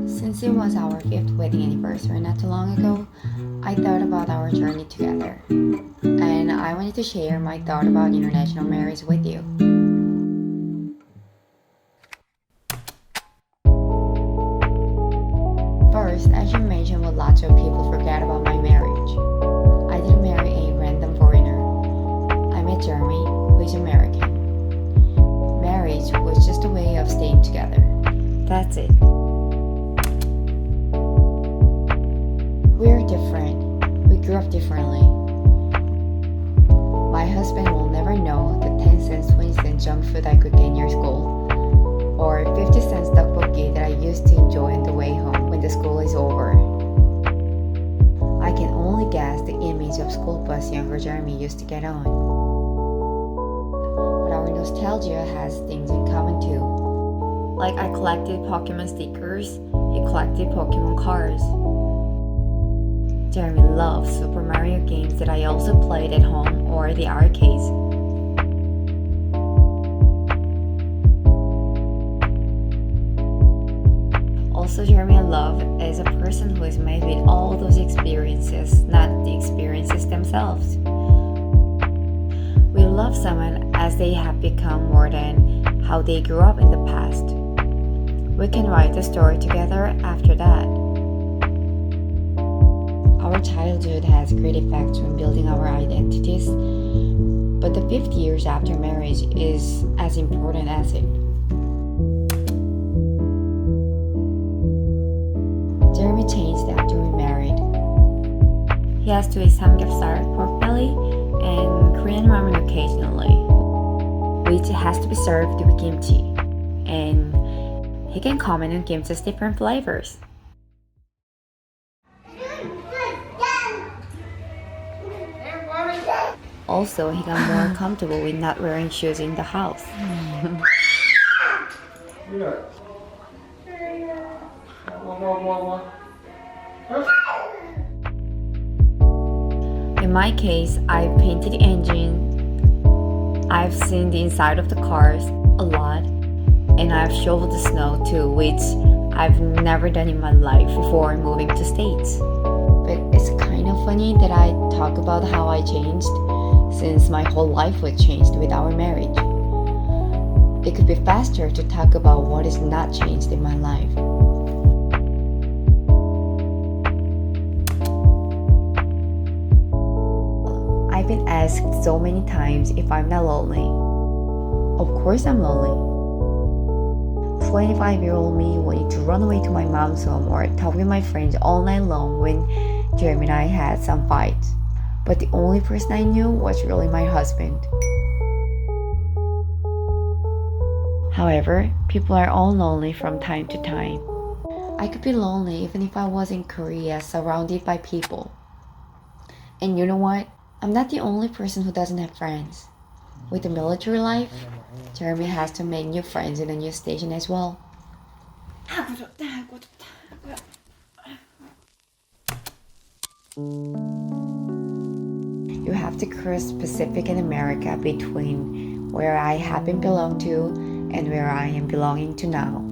Since it was our 5th wedding anniversary not too long ago, I thought about our journey together. And I wanted to share my thought about international marriage with you. First, I should mention what lots of people forget about my marriage. I didn't marry a random foreigner. I met Jeremy, who is American. Marriage was just a way of staying together. That's it. We're different. We grew up differently. My husband will never know the 10 cents, 20 cent junk food I could get near school, or 50 cents tteokbokki that I used to enjoy on the way home when the school is over. I can only guess the image of school bus younger Jeremy used to get on. But our nostalgia has things in common too. Like I collected Pokemon stickers, he collected Pokemon cards. Jeremy loves Super Mario games that I also played at home or the arcades. Also, Jeremy I love is a person who is made with all those experiences, not the experiences themselves. We love someone as they have become more than how they grew up in the past. We can write the story together after that. Our childhood has great effects on building our identities, but the 5 years after marriage is as important as it. Jeremy changed after we married. He has to eat samgyeopsal, pork belly, and Korean ramen occasionally, which has to be served with kimchi, and he can comment on kimchi's different flavors. Also, he got more comfortable with not wearing shoes in the house. In my case, I've painted the engine, I've seen the inside of the cars a lot, and I've shoveled the snow too, which I've never done in my life before moving to States. But it's kind of funny that I talk about how I changed, since my whole life was changed with our marriage. It could be faster to talk about what is not changed in my life. I've been asked so many times if I'm not lonely. Of course I'm lonely. 25-year-old me wanted to run away to my mom's home or talk with my friends all night long when Jeremy and I had some fights. But the only person I knew was really my husband. However, people are all lonely from time to time. I could be lonely even if I was in Korea surrounded by people. And you know what? I'm not the only person who doesn't have friends. With the military life, Jeremy has to make new friends in a new station as well. You have to cross Pacific in America between where I happen belong to and where I am belonging to now.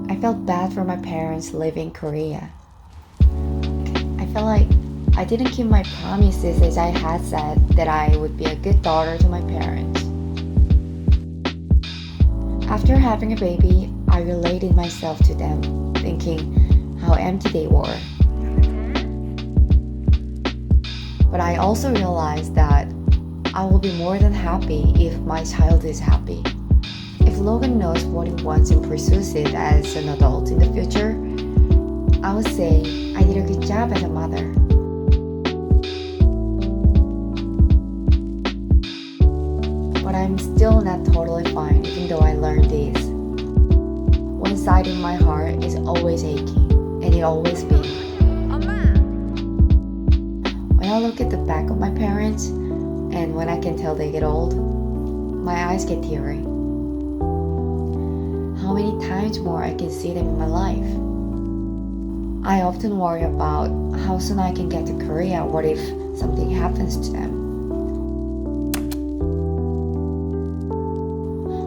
I felt bad for my parents living in Korea. I felt like I didn't keep my promises as I had said that I would be a good daughter to my parents. After having a baby, I related myself to them, thinking how empty they were. But I also realized that I will be more than happy if my child is happy. If Logan knows what he wants and pursues it as an adult in the future, I would say I did a good job as a mother. But I'm still not totally fine even though I learned this. One side of my heart is always aching, and it always be. When I look at the back of my parents, and when I can tell they get old, my eyes get teary. How many times more I can see them in my life? I often worry about how soon I can get to Korea. What if something happens to them?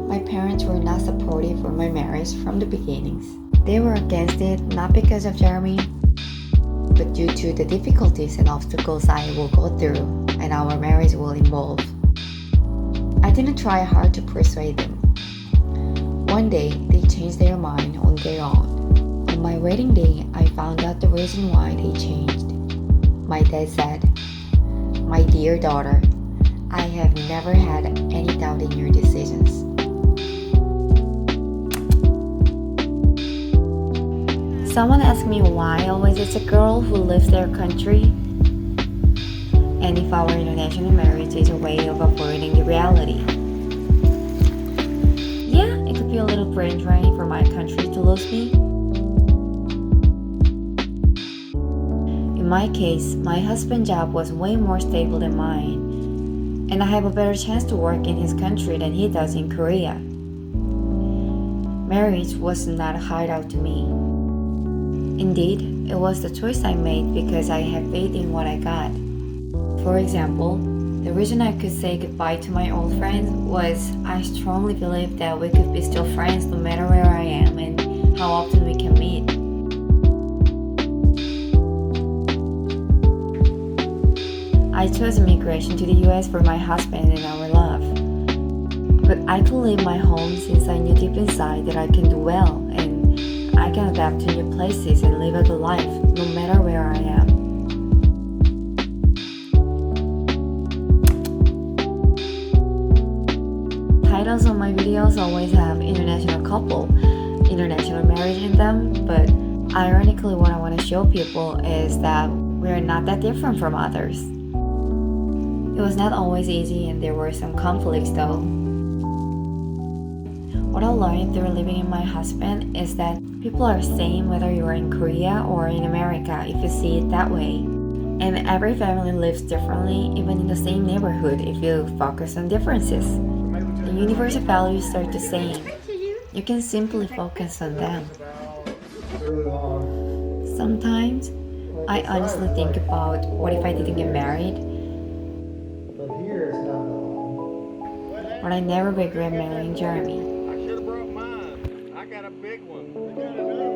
My parents were not supportive of my marriage from the beginnings. They were against it not because of Jeremy, but due to the difficulties and obstacles I will go through and our marriage will involve. I didn't try hard to persuade them. One day, they changed their mind on their own. On my wedding day, I found out the reason why they changed. My dad said, "My dear daughter, I have never had any doubt in your decisions. Someone asked me why always it's a girl who leaves their country, and if our international marriage is a way of avoiding the reality. Yeah, it could be a little brain draining for my country to lose me. In my case, my husband's job was way more stable than mine, and I have a better chance to work in his country than he does in Korea. Marriage was not a hideout to me. Indeed, it was the choice I made because I have faith in what I got. For example, the reason I could say goodbye to my old friends was I strongly believe that we could be still friends no matter where I am and how often we can meet. I chose immigration to the US for my husband and our love. But I could leave my home since I knew deep inside that I can do well and I can adapt to new places and live a good life no matter where I am. Titles on my videos always have international couple, international marriage in them, but ironically what I want to show people is that we're not that different from others. It was not always easy and there were some conflicts though. What I learned through living with my husband is that people are the same whether you are in Korea or in America if you see it that way. And every family lives differently even in the same neighborhood if you focus on differences. The universal values are the same. You can simply focus on them. Sometimes I honestly think about what if I didn't get married? But I never regret marrying Jeremy. I should have brought mine. I got a big one.